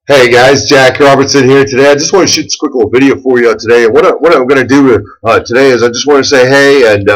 Hey guys, Jack Robertson here today. I just want to shoot this quick little video for you today. And what I'm going to do today is I just want to say hey and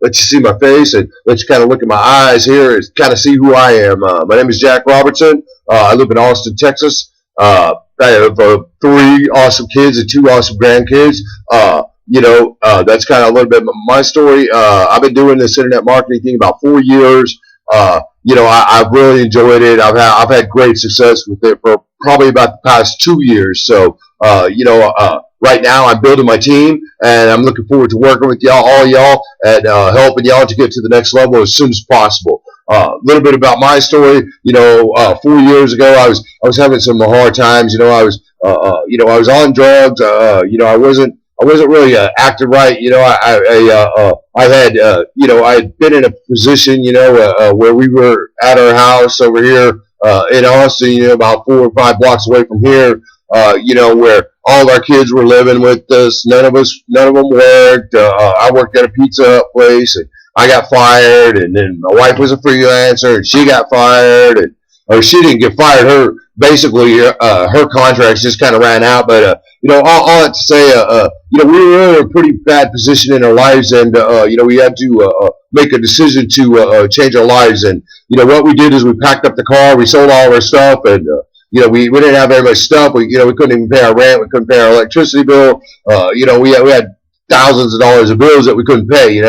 let you see my face and let you kind of look at my eyes here and kind of see who I am. My name is Jack Robertson. I live in Austin, Texas. I have 3 awesome kids and 2 awesome grandkids. That's kind of a little bit of my story. I've been doing this internet marketing thing about 4 years. I've really enjoyed it. I've had great success with it for probably about the past 2 years. So, right now I'm building my team, and I'm looking forward to working with all y'all, and helping y'all to get to the next level as soon as possible. A little bit about my story. 4 years ago, I was having some hard times. I was on drugs. I wasn't really acting right. I had been in a position, where we were at our house over here in Austin, about 4 or 5 blocks away from here, where all of our kids were living with us. None of them worked. I worked at a Pizza Hut place, and I got fired, and then my wife was a freelancer, and she got fired, or she didn't get fired. Her contracts just kind of ran out. But all that to say, we were in a pretty bad position in our lives, and we had to make a decision to change our lives. And what we did is we packed up the car, we sold all of our stuff, and we didn't have very much stuff. We couldn't even pay our rent, we couldn't pay our electricity bill. We had thousands of dollars of bills that we couldn't pay. I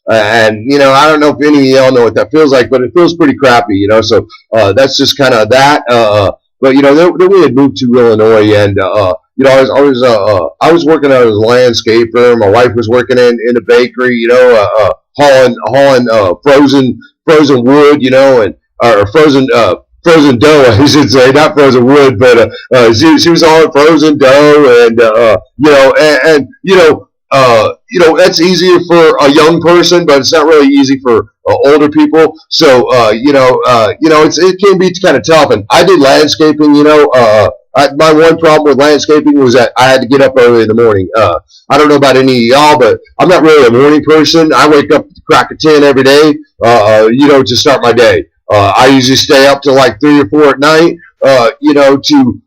don't know if any of y'all know what that feels like, but it feels pretty crappy. So that's just kind of that. But then we had moved to Illinois, and I was working out as a landscaper. My wife was working in a bakery, hauling frozen wood, or frozen dough, I should say, not frozen wood, but she was hauling frozen dough, and that's easier for a young person, but it's not really easy for older people. So it can be kind of tough. And I did landscaping. My one problem with landscaping was that I had to get up early in the morning. I don't know about any of y'all, but I'm not really a morning person. I wake up at the crack of 10 every day, to start my day. I usually stay up till like 3 or 4 at night, to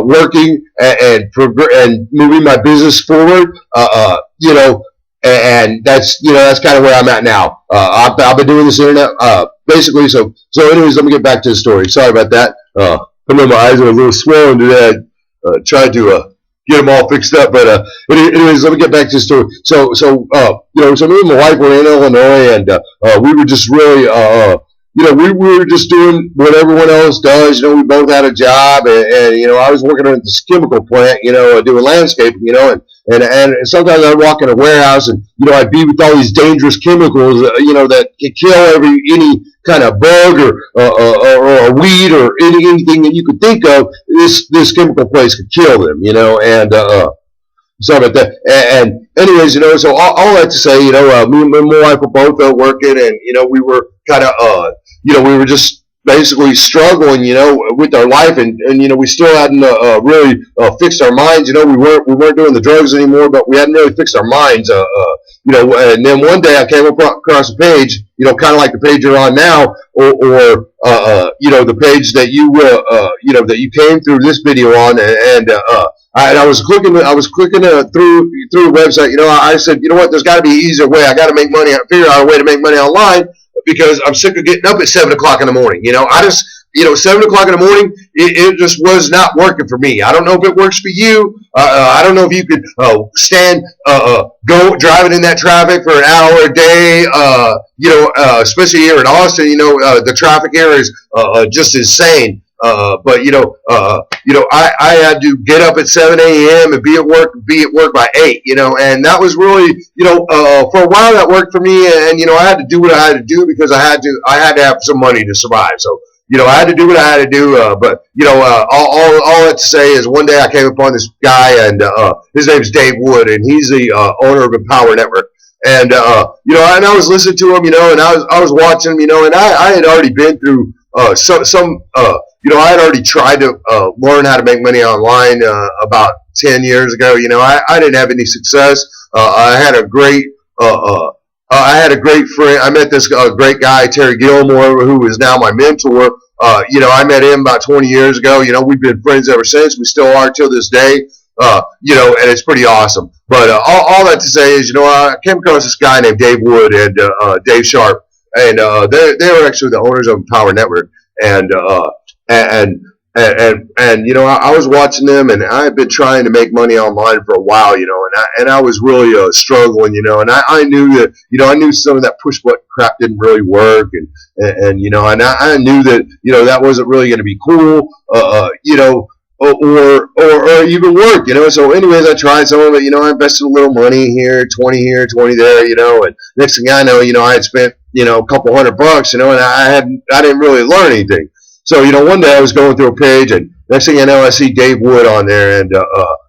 working and moving my business forward. And that's kind of where I'm at now. I've been doing this internet, basically. So anyways, let me get back to the story. Sorry about that. I know my eyes are a little swollen today. I tried to get them all fixed up, but anyways, let me get back to the story. So me and my wife were in Illinois, and we were just really, we were just doing what everyone else does. We both had a job, and I was working at this chemical plant, doing landscaping, and sometimes I'd walk in a warehouse, and I'd be with all these dangerous chemicals, that can kill any kind of bug or a weed or anything that you could think of. This chemical place could kill them, and sorry about that. And anyways, so all that to say, me and my wife were both working, and we were kind of we were just basically struggling, with our life, and we still hadn't really fixed our minds. We weren't doing the drugs anymore, but we hadn't really fixed our minds. And then one day I came across a page, kind of like the page you're on now, or the page that you came through this video on, and I was clicking through the website. I said, what? There's got to be an easier way. I got to make money. Figure out a way to make money online, because I'm sick of getting up at 7 o'clock in the morning. 7 o'clock in the morning, it just was not working for me. I don't know if it works for you. I don't know if you could stand go driving in that traffic for an hour a day. Especially here in Austin, the traffic here is just insane. But I had to get up at 7 a.m. and be at work by 8. And that was really, for a while that worked for me. And I had to do what I had to do, because I had to have some money to survive. So I had to do what I had to do. But all that to say is, one day I came upon this guy, and his name's Dave Wood, and he's the owner of Empower Network. And and I was listening to him, and I was watching him, and I had already been through I had already tried to learn how to make money online about 10 years ago. I didn't have any success. I had a great friend. I met this great guy, Terry Gilmore, who is now my mentor. I met him about 20 years ago. We've been friends ever since. We still are till this day. And it's pretty awesome. But all that to say is, I came across this guy named Dave Wood and Dave Sharp, and they were actually the owners of Power Network, and I was watching them, and I had been trying to make money online for a while, and I was really struggling, and I knew that, I knew some of that push button crap didn't really work, and I knew that, that wasn't really going to be cool, or even work, So anyways, I tried some of it, I invested a little money here, 20 there, and next thing I know, I had spent, a couple $100, and I didn't really learn anything. So, one day I was going through a page, and next thing I know, I see Dave Wood on there, and,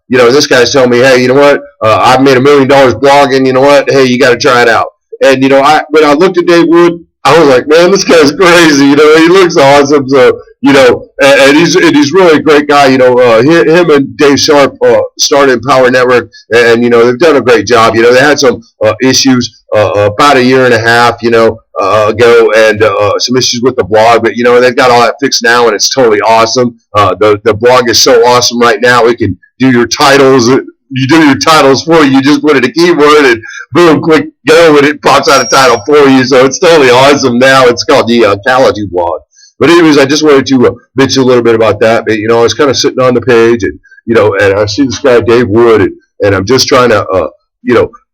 this guy's telling me, hey, you know what, I've made $1 million blogging, you know what, hey, you got to try it out. And, when I looked at Dave Wood, I was like, man, this guy's crazy, he looks awesome, so, and he's really a great guy, him and Dave Sharp started Power Network, and, they've done a great job, they had some issues about a year and a half, ago, and some issues with the blog, but they've got all that fixed now, and it's totally awesome. The blog is so awesome right now. It can do your titles. You do your titles for you. You just put in a keyword and boom, click go, and it pops out a title for you. So it's totally awesome now. It's called the Ecology blog. But anyways, I just wanted to mention a little bit about that. But I was kind of sitting on the page, and and I see this guy Dave Wood, and I'm just trying to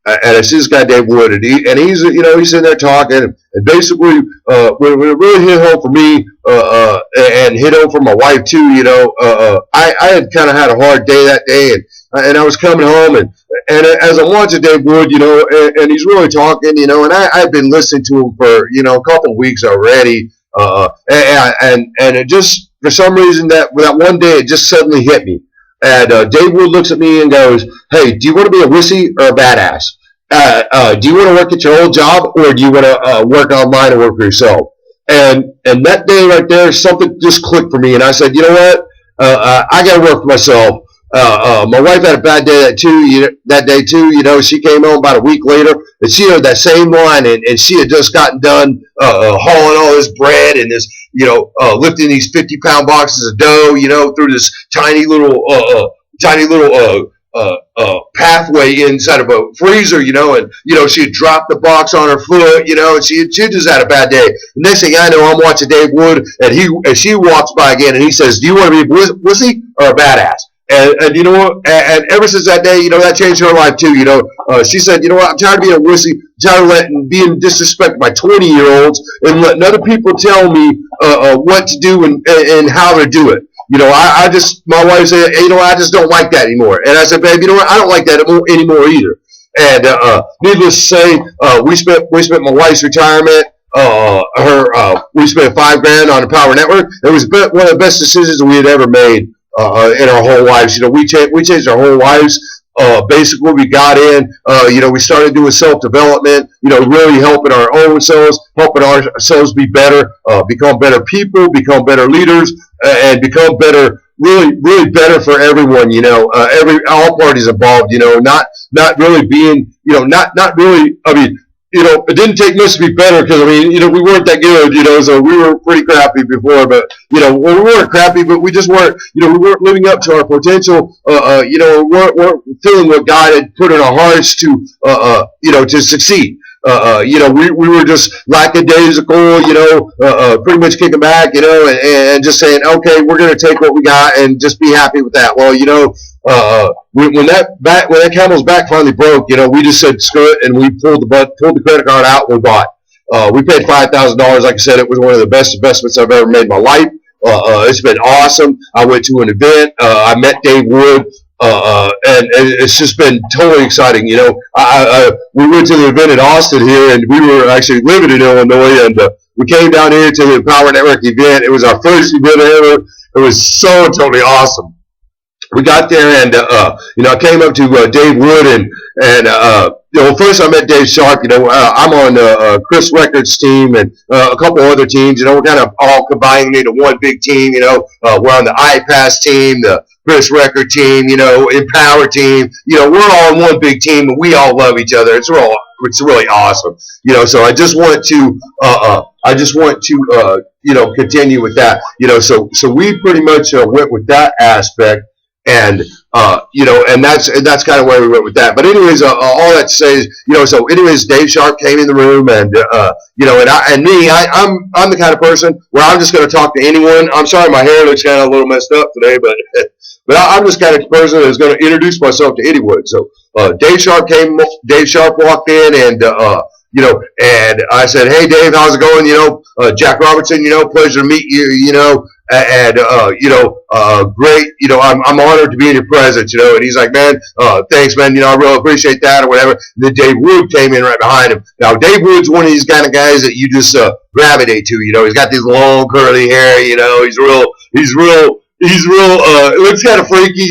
and I see this guy Dave Wood, and he's he's sitting there talking, and basically when it really hit home for me, and hit home for my wife too, I had kind of had a hard day that day, and I was coming home, and as I'm watching Dave Wood, and he's really talking, and I've been listening to him for a couple of weeks already, and it just for some reason that one day it just suddenly hit me. And Dave Wood looks at me and goes, hey, do you want to be a wussy or a badass? Do you want to work at your old job, or do you want to work online and work for yourself? And that day right there, something just clicked for me, and I said, you know what? I got to work for myself. My wife had a bad day that day too. She came home about a week later, and she heard that same line, and she had just gotten done hauling all this bread and this, lifting these 50-pound boxes of dough, through this tiny little pathway inside of a freezer, and she had dropped the box on her foot, and she just had a bad day. The next thing I know, I'm watching Dave Wood, and she walks by again, and he says, do you want to be a wussy or a badass? And you know what? And ever since that day, that changed her life too. She said, you know what? I'm tired of being a wussy. I'm tired of being disrespected by 20-year-olds and letting other people tell me what to do and how to do it. My wife said, hey, I just don't like that anymore. And I said, babe, you know what? I don't like that anymore either. And needless to say, we spent my wife's retirement. We spent $5,000 on the Power Network. It was one of the best decisions we had ever made. In our whole lives, we changed our whole lives. Basically, we got in, we started doing self-development, really helping our own selves, helping ourselves be better, become better people, become better leaders, and become better, really, really better for everyone, all parties involved, not really being, not really, it didn't take much to be better because, we weren't that good, so we were pretty crappy before, but, we weren't crappy, but we just weren't, we weren't living up to our potential, weren't feeling what God had put in our hearts to, to succeed. We were just lackadaisical, pretty much kicking back, and just saying, okay, we're going to take what we got and just be happy with that. Well, when that camel's back finally broke, we just said screw it, and we pulled the credit card out and we bought. We paid $5,000. Like I said, it was one of the best investments I've ever made in my life. It's been awesome. I went to an event. I met Dave Wood. And it's just been totally exciting. We went to the event in Austin here, and we were actually living in Illinois, and we came down here to the Power Network event. It was our first event ever. It was so totally awesome. We got there, and I came up to Dave Wood, and first I met Dave Sharp. I'm on Chris Records team and a couple other teams. We're kind of all combining into one big team. We're on the iPass team, the Chris Record team, Empower team. We're all on one big team, and we all love each other. It's really awesome. So I just want to continue with that. So we pretty much went with that aspect, and and that's kind of where we went with that. But anyways, all that to say is, so anyways, Dave Sharp came in the room, and I'm the kind of person where I'm just going to talk to anyone. I'm sorry, my hair looks kind of a little messed up today, but I'm just kind of person that's going to introduce myself to anyone. So Dave Sharp walked in, and and I said, "Hey, Dave, how's it going? Jack Robertson, pleasure to meet you. Great. I'm honored to be in your presence. And he's like, man, thanks, man. I really appreciate that, or whatever." And then Dave Wood came in right behind him. Now, Dave Wood's one of these kind of guys that you just gravitate to. He's got this long curly hair. He's real. It looks kind of freaky,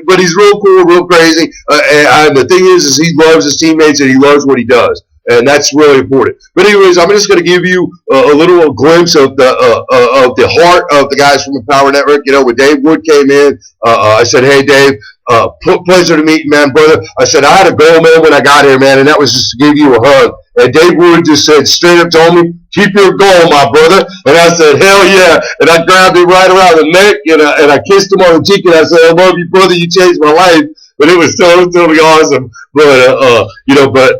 but he's real cool, real crazy. And the thing is he loves his teammates and he loves what he does. And that's really important. But anyways, I'm just going to give you a little glimpse of the heart of the guys from the Power Network. When Dave Wood came in, I said, "Hey, Dave, pleasure to meet you, man, brother." I said, "I had a goal, man, when I got here, man, and that was just to give you a hug." And Dave Wood just said, straight up told me, "Keep your goal, my brother." And I said, "Hell yeah." And I grabbed him right around the neck, and I kissed him on the cheek, and I said, "I love you, brother. You changed my life." But it was totally awesome. But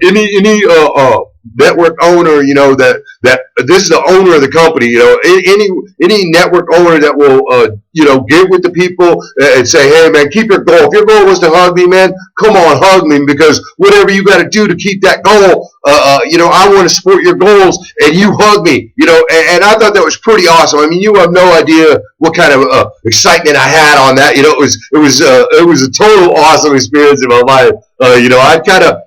any network owner, that this is the owner of the company. Any network owner that will get with the people and say, "Hey, man, keep your goal. If your goal was to hug me, man, come on, hug me, because whatever you got to do to keep that goal, I want to support your goals, and you hug me." And I thought that was pretty awesome. I mean, you have no idea what kind of excitement I had on that. It was a total awesome experience in my life. I'd kind of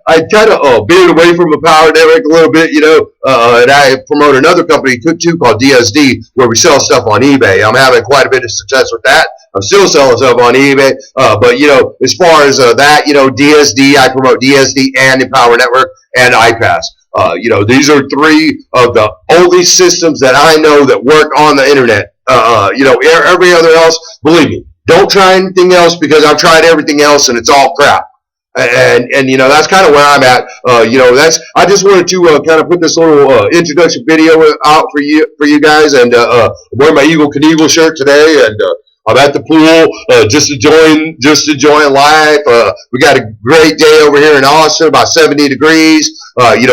been away from the Power Network a little bit, and I promote another company too called DSD, where we sell stuff on eBay. I'm having quite a bit of success with that. I'm still selling stuff on eBay, but as far as that, DSD, I promote DSD and the Power Network and iPass. These are three of the only systems that I know that work on the internet. Every other else, believe me, don't try anything else, because I've tried everything else and it's all crap. And that's kind of where I'm at. I just wanted to kind of put this little introduction video out for you guys, and I'm wearing my Eagle Knievel shirt today, and I'm at the pool just enjoying life. We got a great day over here in Austin, about 70 degrees.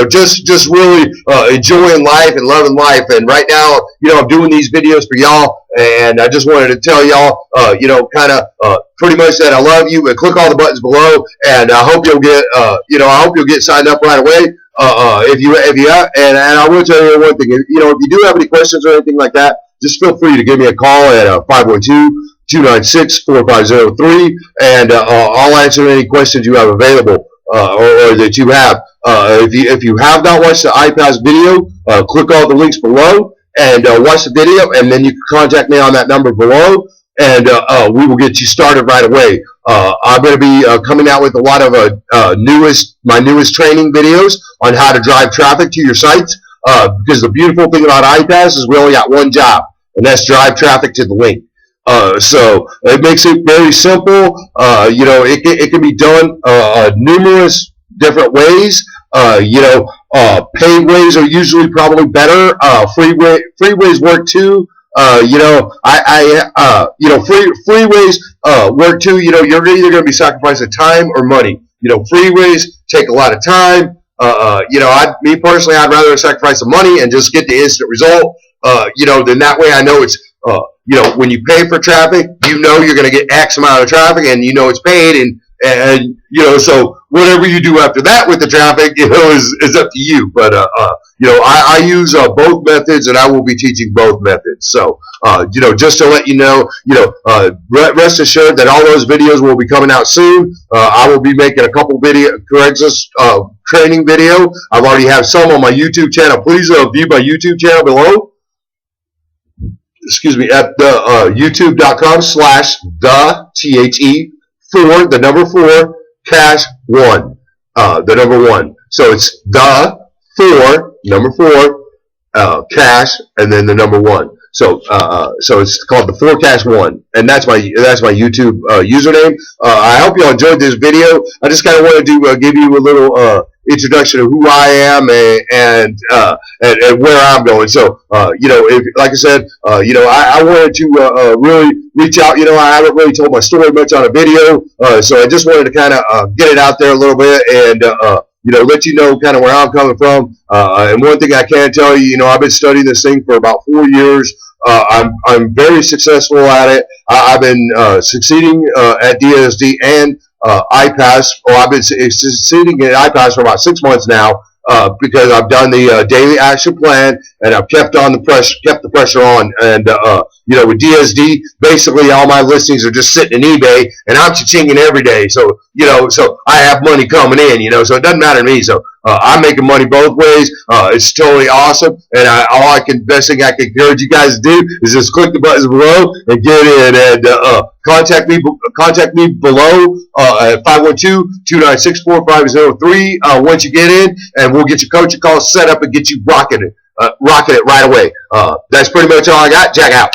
Just really enjoying life and loving life. And right now, I'm doing these videos for y'all, and I just wanted to tell y'all, pretty much that I love you. And click all the buttons below, and I hope you'll get, signed up right away. If you and I will tell you one thing. If you do have any questions or anything like that, just feel free to give me a call at 512-296-4503, and I'll answer any questions you have available or that you have. If you have not watched the iPass video, click all the links below and watch the video, and then you can contact me on that number below, and we will get you started right away. I'm going to be coming out with a lot of my newest training videos on how to drive traffic to your sites. Because the beautiful thing about iPass is we only got one job, and that's drive traffic to the link. So it makes it very simple. It can be done numerous different ways. Paid ways are usually probably better. Free ways work too. Free ways work too. You're either going to be sacrificing time or money. Free ways take a lot of time. Me personally, I'd rather sacrifice the money and just get the instant result. Then that way I know it's, when you pay for traffic, you're going to get X amount of traffic, and it's paid, and so whatever you do after that with the traffic, is up to you. But I use both methods, and I will be teaching both methods. So just to let you know, rest assured that all those videos will be coming out soon. I will be making a couple Craigslist training video. I've already have some on my YouTube channel. Please view my YouTube channel below. Excuse me, at the youtube.com/the 4 cash 1, the number 1. So it's the 4 cash, and then the number 1. So it's called the Forecast One, and that's my YouTube username. I hope you all enjoyed this video. I just kind of wanted to give you a little introduction of who I am and where I'm going. So if, like I said, I wanted to really reach out. I haven't really told my story much on a video, so I just wanted to kind of get it out there a little bit and let you know kind of where I'm coming from. And one thing I can tell you, I've been studying this thing for about 4 years. I'm very successful at it. I've been succeeding at DSD and iPass. I've been succeeding at iPass for about 6 months now because I've done the daily action plan and I've kept the pressure on. And with DSD, basically all my listings are just sitting in eBay, and I'm cha-chinging every day. So so I have money coming in. So it doesn't matter to me. So I'm making money both ways. It's totally awesome. And best thing I can encourage you guys to do is just click the buttons below and get in and contact me below at 512-296-4503 once you get in, and we'll get your coaching call set up and get you rocking it right away. That's pretty much all I got. Jack out.